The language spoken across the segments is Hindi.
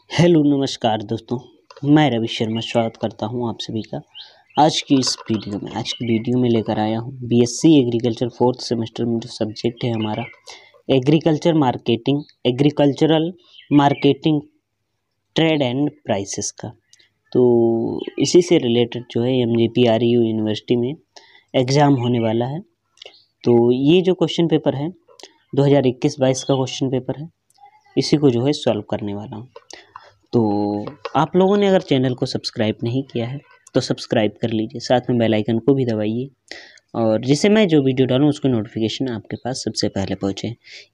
हेलो नमस्कार दोस्तों, मैं रवि शर्मा स्वागत करता हूं आप सभी का आज की वीडियो में लेकर आया हूं बीएससी एग्रीकल्चर फोर्थ सेमेस्टर में जो सब्जेक्ट है हमारा agricultural marketing trade and prices का। तो इसी से रिलेटेड जो है MGPRU यूनिवर्सिटी में एग्ज़ाम होने वाला है। तो ये जो क्वेश्चन पेपर है 2021-22 का क्वेश्चन पेपर है, इसी को जो है सॉल्व करने वाला हूँ। तो आप लोगों ने अगर चैनल को सब्सक्राइब नहीं किया है तो सब्सक्राइब कर लीजिए, साथ में बेल आइकन को भी दबाइए और जिससे मैं जो वीडियो डालूँ उसकी नोटिफिकेशन आपके पास सबसे पहले पहुँचे।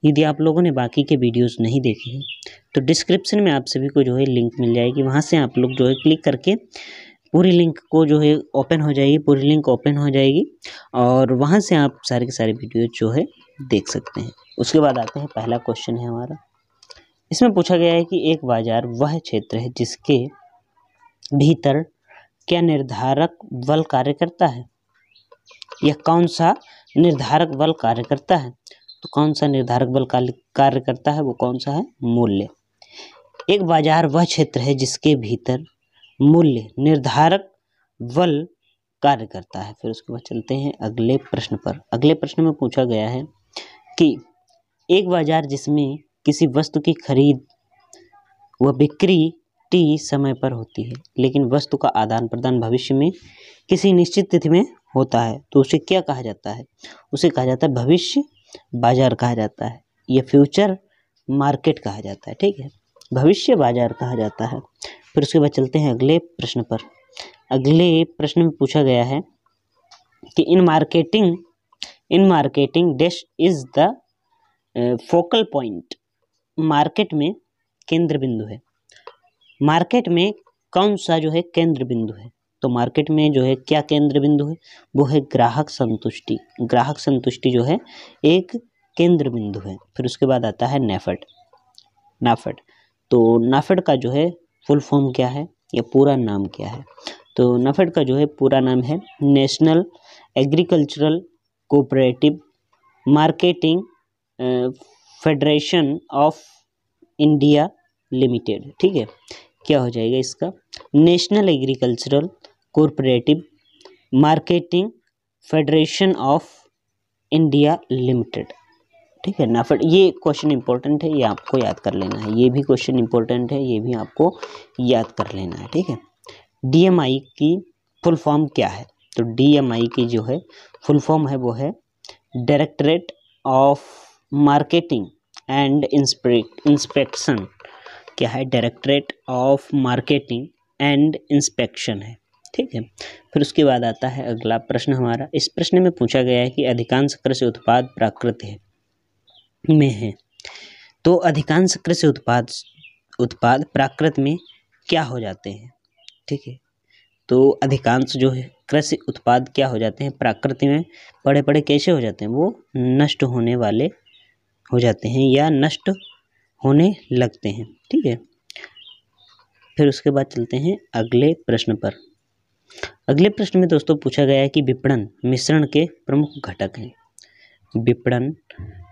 यदि आप लोगों ने बाकी के वीडियोस नहीं देखे हैं तो डिस्क्रिप्शन में आप सभी को जो है लिंक मिल जाएगी, वहाँ से आप लोग जो है क्लिक करके पूरी लिंक को जो है ओपन हो जाएगी और वहाँ से आप सारे के सारे वीडियो जो है देख सकते हैं। उसके बाद आते हैं, पहला क्वेश्चन है हमारा। इसमें पूछा गया है कि एक बाजार वह क्षेत्र है जिसके भीतर क्या निर्धारक बल कार्य करता है। यह कौन सा निर्धारक बल कार्य करता है? तो कौन सा निर्धारक बल कार्य करता है, वो कौन सा है? मूल्य। एक बाजार वह क्षेत्र है जिसके भीतर मूल्य निर्धारक बल कार्य करता है। फिर उसके बाद चलते हैं अगले प्रश्न पर। अगले प्रश्न में पूछा गया है कि एक बाजार जिसमें किसी वस्तु की खरीद व बिक्री टी समय पर होती है, लेकिन वस्तु का आदान प्रदान भविष्य में किसी निश्चित तिथि में होता है, तो उसे क्या कहा जाता है? उसे कहा जाता है भविष्य बाजार कहा जाता है, या फ्यूचर मार्केट कहा जाता है। ठीक है, भविष्य बाजार कहा जाता है। फिर उसके बाद चलते हैं अगले प्रश्न पर। अगले प्रश्न में पूछा गया है कि in marketing dash is the focal point. Market में केंद्र बिंदु है। मार्केट में कौन सा जो है केंद्र बिंदु है? तो मार्केट में जो है क्या केंद्र बिंदु है? वो है ग्राहक संतुष्टि। ग्राहक संतुष्टि जो है एक केंद्र बिंदु है। फिर उसके बाद आता है नाफेड। तो नाफेड का जो है फुल फॉर्म क्या है या पूरा नाम क्या है? तो नाफेड का जो है पूरा नाम है national agricultural cooperative marketing federation of India limited. ठीक है, क्या हो जाएगा इसका? National agricultural cooperative marketing federation of India limited. ठीक है, नाफेड। ये क्वेश्चन इंपॉर्टेंट है, ये आपको याद कर लेना है। ये भी क्वेश्चन इंपॉर्टेंट है, ये भी आपको याद कर लेना है। ठीक है, DMI की फुल फॉर्म क्या है? तो DMI की जो है फुल फॉर्म है वो है directorate of marketing and inspection. क्या है? Directorate of marketing and inspection है। ठीक है, फिर उसके बाद आता है अगला प्रश्न हमारा। इस प्रश्न में पूछा गया है कि अधिकांश कृषि उत्पाद प्राकृत में है, तो अधिकांश कृषि उत्पाद प्राकृत में क्या हो जाते हैं? ठीक है, तो अधिकांश जो है कृषि उत्पाद क्या हो जाते हैं? प्रकृति में पड़े कैसे हो जाते हैं? वो नष्ट होने वाले हो जाते हैं या नष्ट होने लगते हैं। ठीक है, फिर उसके बाद चलते हैं अगले प्रश्न पर। अगले प्रश्न में दोस्तों पूछा गया है कि विपणन मिश्रण के प्रमुख घटक हैं। विपणन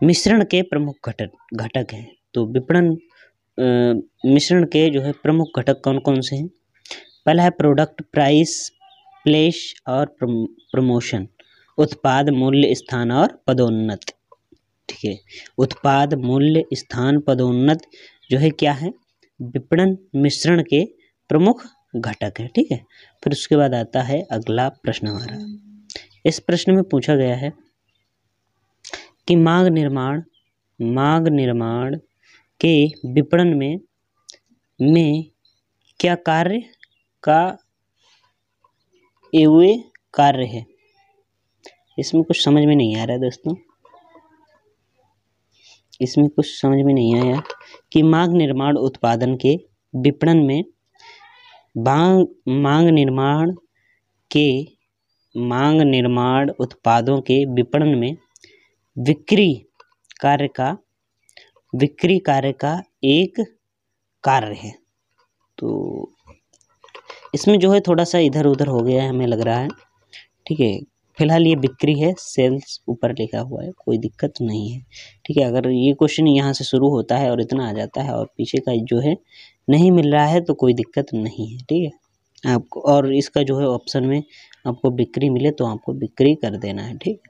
मिश्रण के प्रमुख घटक हैं। तो विपणन मिश्रण के जो है प्रमुख घटक कौन कौन से हैं? पहला है प्रोडक्ट प्राइस, प्लेस और प्रमोशन। उत्पाद मूल्य, स्थान और पदोन्नत। ठीक है, उत्पाद मूल्य, स्थान, पदोन्नत जो है क्या है? विपणन मिश्रण के प्रमुख घटक है। ठीक है, फिर उसके बाद आता है अगला प्रश्न हमारा। इस प्रश्न में पूछा गया है कि मांग निर्माण के विपणन में क्या कार्य का एवं कार्य है? इसमें कुछ समझ में नहीं आ रहा है दोस्तों, इसमें कुछ समझ में नहीं आया कि मांग निर्माण उत्पादन के विपणन में मांग निर्माण उत्पादों के विपणन में बिक्री कार्य का एक कार्य है। तो इसमें जो है थोड़ा सा इधर उधर हो गया है, हमें लग रहा है। ठीक है, फिलहाल ये बिक्री है, सेल्स ऊपर लिखा हुआ है, कोई दिक्कत नहीं है, ठीक है। अगर ये क्वेश्चन यहाँ से शुरू होता है और इतना आ जाता है और पीछे का जो है नहीं मिल रहा है तो कोई दिक्कत नहीं है, ठीक है आपको। और इसका जो है ऑप्शन में आपको बिक्री मिले तो आपको बिक्री कर देना है, ठीक है।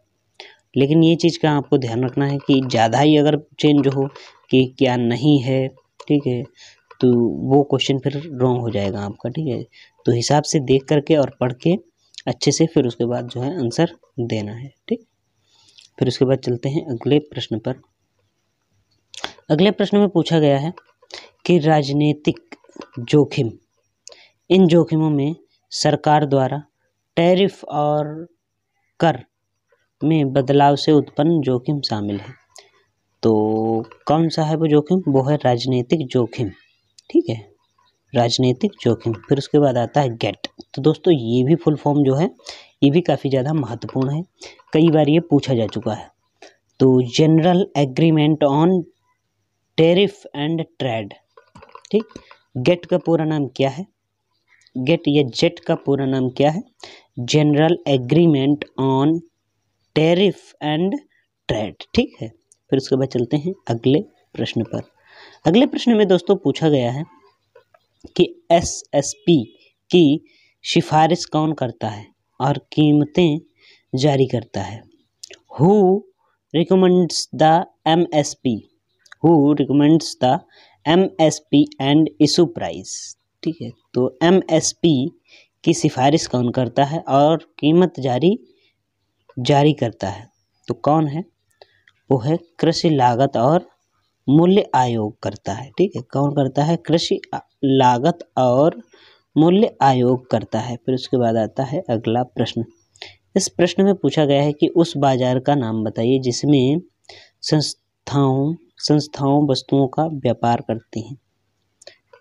लेकिन ये चीज़ का आपको ध्यान रखना है कि ज़्यादा ही अगर चेंज हो कि क्या नहीं है, ठीक है, तो वो क्वेश्चन फिर रॉन्ग हो जाएगा आपका, ठीक है। तो हिसाब से देख करके और पढ़ के अच्छे से फिर उसके बाद जो है आंसर देना है, ठीक। फिर उसके बाद चलते हैं अगले प्रश्न पर। अगले प्रश्न में पूछा गया है कि राजनीतिक जोखिम, इन जोखिमों में सरकार द्वारा टैरिफ और कर में बदलाव से उत्पन्न जोखिम शामिल है। तो कौन सा है वो जोखिम? वो है राजनीतिक जोखिम, ठीक है, राजनीतिक जोखिम। फिर उसके बाद आता है गेट। तो दोस्तों ये भी फुल फॉर्म जो है ये भी काफ़ी ज़्यादा महत्वपूर्ण है, कई बार ये पूछा जा चुका है। तो general agreement on tariff and trade, ठीक। गेट का पूरा नाम क्या है? गेट या जेट का पूरा नाम क्या है? General agreement on tariff and trade, ठीक है। फिर उसके बाद चलते हैं अगले प्रश्न पर। अगले प्रश्न में दोस्तों पूछा गया है कि एसएसपी की सिफारिश कौन करता है और कीमतें जारी करता है? Who recommends the MSP? Who recommends the MSP and issue price, ठीक है। तो एमएसपी की सिफारिश कौन करता है और कीमत जारी करता है? तो कौन है? वो है कृषि लागत और मूल्य आयोग करता है, ठीक है। कौन करता है? कृषि लागत और मूल्य आयोग करता है। फिर उसके बाद आता है अगला प्रश्न। इस प्रश्न में पूछा गया है कि उस बाजार का नाम बताइए जिसमें संस्थाओं वस्तुओं का व्यापार करती हैं,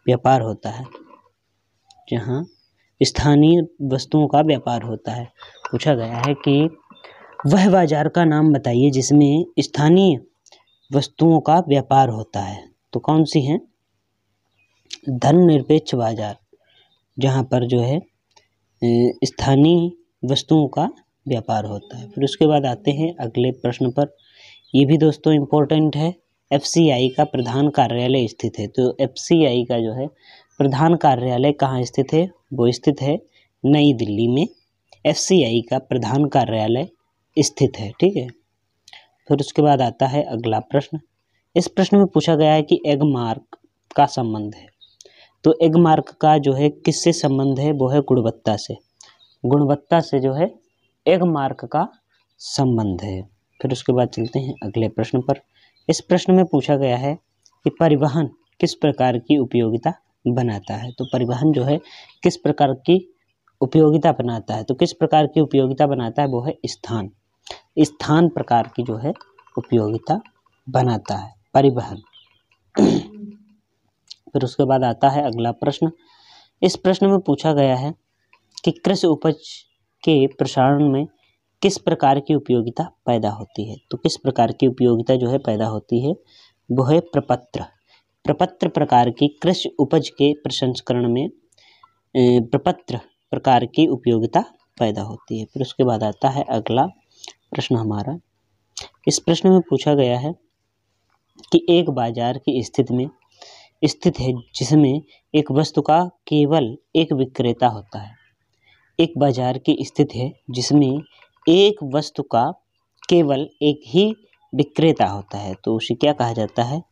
व्यापार होता है, जहाँ स्थानीय वस्तुओं का व्यापार होता है। पूछा गया है कि वह बाजार का नाम बताइए जिसमें स्थानीय वस्तुओं का व्यापार होता है। तो कौन सी है? धर्मनिरपेक्ष बाजार, जहाँ पर जो है स्थानीय वस्तुओं का व्यापार होता है। फिर उसके बाद आते हैं अगले प्रश्न पर। ये भी दोस्तों इम्पोर्टेंट है। एफसीआई का प्रधान कार्यालय स्थित है। तो एफसीआई का जो है प्रधान कार्यालय कहाँ स्थित है? वो स्थित है नई दिल्ली में। एफसीआई का प्रधान कार्यालय स्थित है, ठीक है। फिर उसके बाद आता है अगला प्रश्न। इस प्रश्न में पूछा गया है कि एगमार्क का संबंध है। तो एगमार्क का जो है किससे संबंध है? वो है गुणवत्ता से। गुणवत्ता से जो है एगमार्क का संबंध है। फिर उसके बाद चलते हैं अगले प्रश्न पर। इस प्रश्न में पूछा गया है कि परिवहन किस प्रकार की उपयोगिता बनाता है? तो परिवहन जो है किस प्रकार की उपयोगिता बनाता है? तो किस प्रकार की उपयोगिता बनाता है? वो है स्थान प्रकार की जो है उपयोगिता बनाता है परिवहन। फिर उसके बाद आता है अगला प्रश्न। इस प्रश्न में पूछा गया है कि कृषि उपज के प्रसारण में किस प्रकार की उपयोगिता पैदा होती है? तो किस प्रकार की उपयोगिता जो है पैदा होती है? वो है प्रपत्र प्रकार की कृषि उपज के प्रसंस्करण में प्रपत्र प्रकार की उपयोगिता पैदा होती है। फिर उसके बाद आता है अगला प्रश्न हमारा। इस प्रश्न में पूछा गया है कि एक बाजार की स्थित है जिसमें एक वस्तु का केवल एक विक्रेता होता है। एक बाजार की स्थिति है जिसमें एक वस्तु का केवल एक ही विक्रेता होता है। तो उसे क्या कहा जाता है?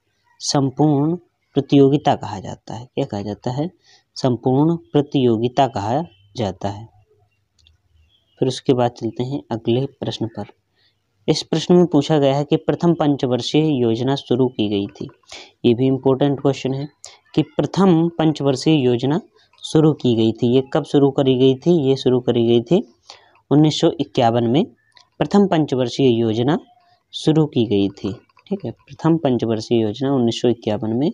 संपूर्ण प्रतियोगिता कहा जाता है। क्या कहा जाता है? संपूर्ण प्रतियोगिता कहा जाता है। फिर उसके बाद चलते हैं अगले प्रश्न पर। इस प्रश्न में पूछा गया है कि प्रथम पंचवर्षीय योजना शुरू की गई थी। ये भी इम्पोर्टेंट क्वेश्चन है कि प्रथम पंचवर्षीय योजना शुरू की गई थी। ये कब शुरू करी गई थी? ये शुरू करी गई थी 1951 में प्रथम पंचवर्षीय योजना शुरू की गई थी, ठीक है। प्रथम पंचवर्षीय योजना 1951 में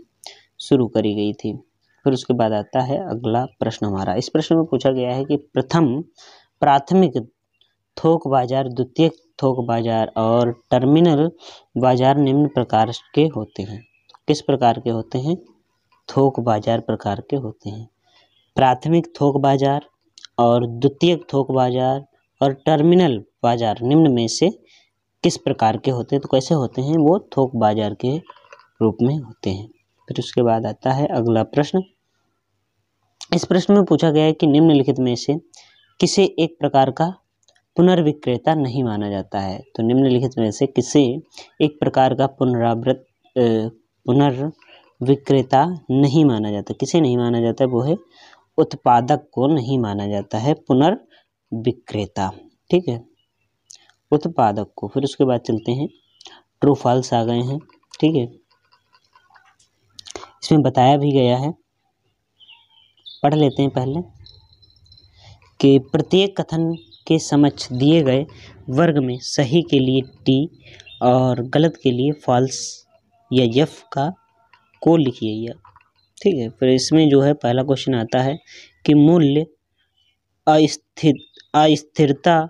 शुरू करी गई थी। फिर उसके बाद आता है अगला प्रश्न हमारा। इस प्रश्न में पूछा गया है कि प्राथमिक थोक बाजार, द्वितीयक थोक बाजार और टर्मिनल बाजार निम्न प्रकार के होते हैं। किस प्रकार के होते हैं? थोक बाजार प्रकार के होते हैं। प्राथमिक थोक बाजार और द्वितीयक थोक बाजार और टर्मिनल बाजार निम्न में से किस प्रकार के होते हैं? तो कैसे होते हैं? वो थोक बाजार के रूप में होते हैं। फिर उसके बाद आता है अगला प्रश्न। इस प्रश्न में पूछा गया है कि निम्नलिखित में से किसे एक प्रकार का पुनर्विक्रेता नहीं माना जाता है? तो निम्नलिखित में से किसे एक प्रकार का पुनर्विक्रेता नहीं माना जाता? किसे नहीं माना जाता? वो है उत्पादक को नहीं माना जाता है पुनर्विक्रेता, ठीक है, उत्पादक को। फिर उसके बाद चलते हैं, ट्रू फॉल्स आ गए हैं, ठीक है। इसमें बताया भी गया है, पढ़ लेते हैं पहले, कि प्रत्येक कथन के समक्ष दिए गए वर्ग में सही के लिए टी और गलत के लिए फॉल्स या यफ को लिखिए या, ठीक है। फिर इसमें जो है पहला क्वेश्चन आता है कि मूल्य अस्थिरता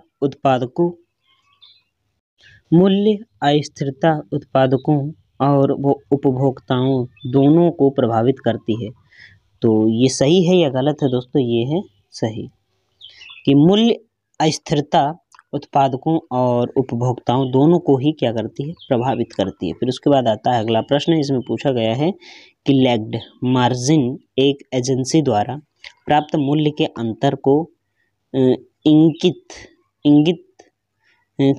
उत्पादकों और उपभोक्ताओं दोनों को प्रभावित करती है। तो ये सही है या गलत है दोस्तों? ये है सही, कि मूल्य अस्थिरता उत्पादकों और उपभोक्ताओं दोनों को ही क्या करती है? प्रभावित करती है। फिर उसके बाद आता है अगला प्रश्न। इसमें पूछा गया है कि लैग्ड मार्जिन एक एजेंसी द्वारा प्राप्त मूल्य के अंतर को इंगित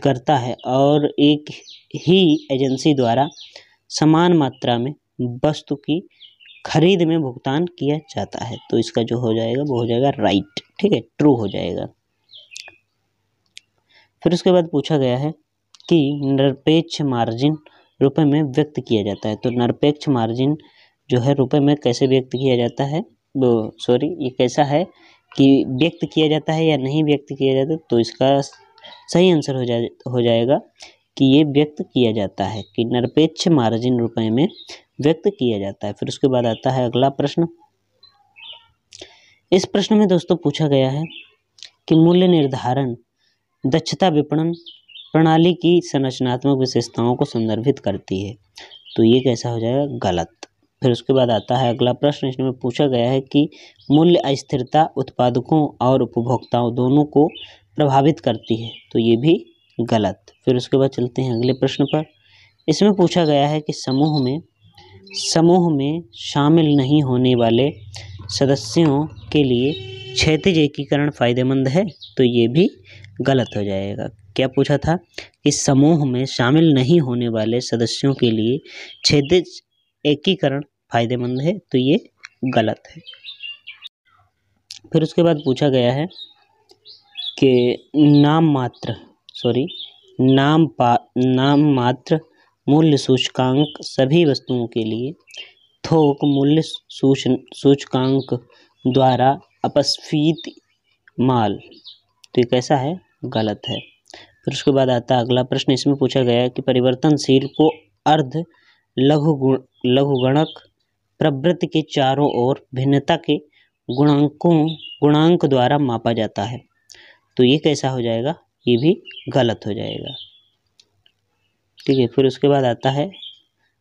करता है और एक ही एजेंसी द्वारा समान मात्रा में वस्तु की खरीद में भुगतान किया जाता है। तो इसका जो हो जाएगा वो हो जाएगा राइट, ठीक है, ट्रू हो जाएगा। फिर उसके बाद पूछा गया है कि निरपेक्ष मार्जिन रुपए में व्यक्त किया जाता है। तो निरपेक्ष मार्जिन जो है रुपए में कैसे व्यक्त किया जाता है? ये कैसा है कि व्यक्त किया जाता है या नहीं व्यक्त किया जाता? तो इसका सही आंसर हो जाएगा कि ये व्यक्त किया जाता है, कि निरपेक्ष मार्जिन रुपए में व्यक्त किया जाता है। फिर उसके बाद आता है अगला प्रश्न। इस प्रश्न में दोस्तों पूछा गया है कि मूल्य निर्धारण दक्षता विपणन प्रणाली की संरचनात्मक विशेषताओं को संदर्भित करती है। तो ये कैसा हो जाएगा? गलत। फिर उसके बाद आता है अगला प्रश्न। इसमें पूछा गया है कि मूल्य अस्थिरता उत्पादकों और उपभोक्ताओं दोनों को प्रभावित करती है। तो ये भी गलत। फिर उसके बाद चलते हैं अगले प्रश्न पर। इसमें पूछा गया है कि समूह में शामिल नहीं होने वाले सदस्यों के लिए क्षैतिज एकीकरण फायदेमंद है। तो ये भी गलत हो जाएगा। क्या पूछा था? कि समूह में शामिल नहीं होने वाले सदस्यों के लिए क्षैतिज एकीकरण फायदेमंद है। तो ये गलत है। फिर उसके बाद पूछा गया है कि नाम मात्र मूल्य सूचकांक सभी वस्तुओं के लिए थोक मूल्य सूचकांक द्वारा अपस्फीत माल। तो ये कैसा है? गलत है। फिर उसके बाद आता है अगला प्रश्न। इसमें पूछा गया है कि परिवर्तनशील को अर्ध लघुगणक प्रवृत्ति के चारों ओर भिन्नता के गुणांक द्वारा मापा जाता है। तो ये कैसा हो जाएगा? ये भी गलत हो जाएगा, ठीक है। फिर उसके बाद आता है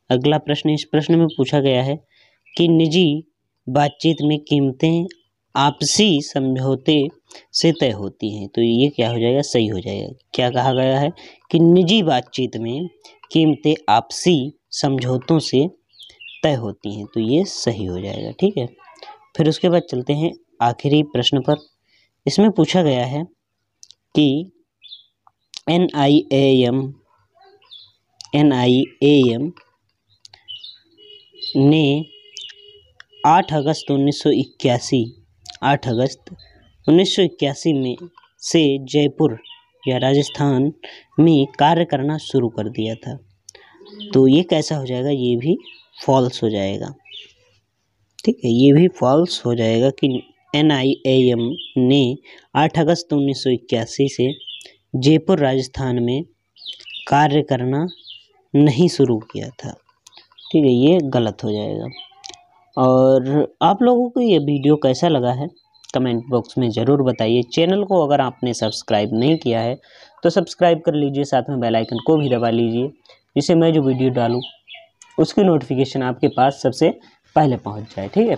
अगला प्रश्न। इस प्रश्न में पूछा गया है कि निजी बातचीत में कीमतें आपसी समझौते से तय होती हैं। तो ये क्या हो जाएगा? सही हो जाएगा। क्या कहा गया है? कि निजी बातचीत में कीमतें आपसी समझौतों से तय होती हैं। तो ये सही हो जाएगा, ठीक है। फिर उसके बाद चलते हैं आखिरी प्रश्न पर। इसमें पूछा गया है कि NIAM ने 8 अगस्त 1981 में से जयपुर या राजस्थान में कार्य करना शुरू कर दिया था। तो ये कैसा हो जाएगा? ये भी फॉल्स हो जाएगा, ठीक है। ये भी फॉल्स हो जाएगा कि NIAM ने 8 अगस्त 1981 से जयपुर राजस्थान में कार्य करना नहीं शुरू किया था, ठीक है। ये गलत हो जाएगा। और आप लोगों को ये वीडियो कैसा लगा है कमेंट बॉक्स में ज़रूर बताइए। चैनल को अगर आपने सब्सक्राइब नहीं किया है तो सब्सक्राइब कर लीजिए, साथ में बेल आइकन को भी दबा लीजिए, जिससे मैं जो वीडियो डालूँ उसकी नोटिफिकेशन आपके पास सबसे पहले पहुंच जाए, ठीक है।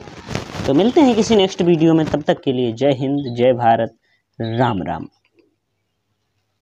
तो मिलते हैं किसी नेक्स्ट वीडियो में, तब तक के लिए जय हिंद, जय भारत, राम राम।